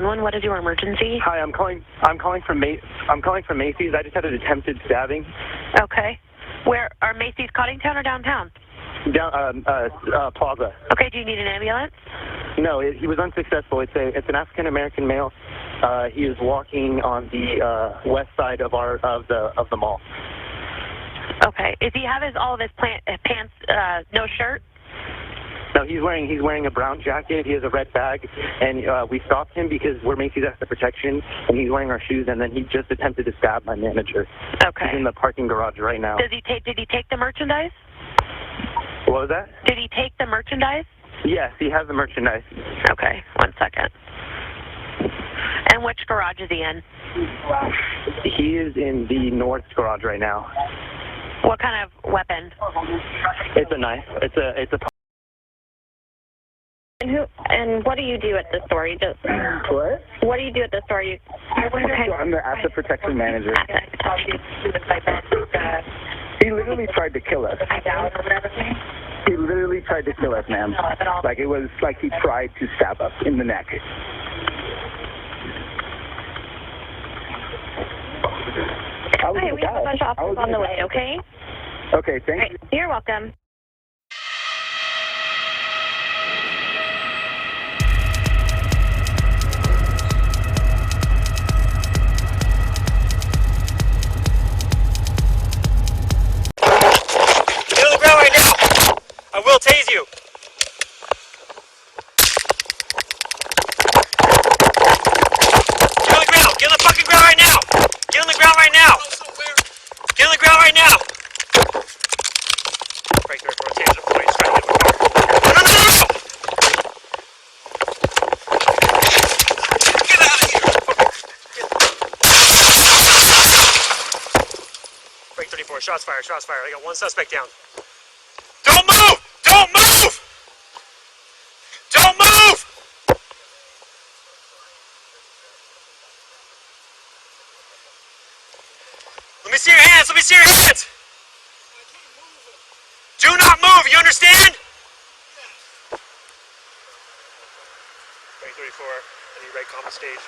911. What is your emergency? Hi, I'm calling from Macy's. I just had an attempted stabbing. Okay. Where are Macy's Coddingtown or downtown? Plaza. Okay. Do you need an ambulance? No, he was unsuccessful. It's an African American male. He is walking on the west side of the mall. Okay. Does he have all of his pants, no shirt? No, he's wearing a brown jacket. He has a red bag, and we stopped him because we're Macy's Asset Protection, and he's wearing our shoes. And then he just attempted to stab my manager. Okay. He's in the parking garage right now. Did he take the merchandise? What was that? Did he take the merchandise? Yes, he has the merchandise. Okay. 1 second. And which garage is he in? He is in the north garage right now. What kind of weapon? It's a knife. It's a. And what do you do at the store? What? What do you do at the store? I'm the asset protection manager. He literally tried to kill us. He literally tried to kill us, ma'am. Like it was like he tried to stab us in the neck. Okay, we have a bunch of officers on the way, okay? Okay, thank you. You're welcome. Get on the ground right now! I will tase you! Get on the ground! Get on the fucking ground right now! Get on the ground right now! Get on the ground right now! Right there, bro. Taser before he's trying to get on the car. No, no, no, no! Get out of here! Break 34. Shots fired. Shots fired. I got one suspect down. Don't move! Don't move! Don't move! Let me see your hands! Let me see your hands! Do not move! You understand? Break 34. I need right common stage.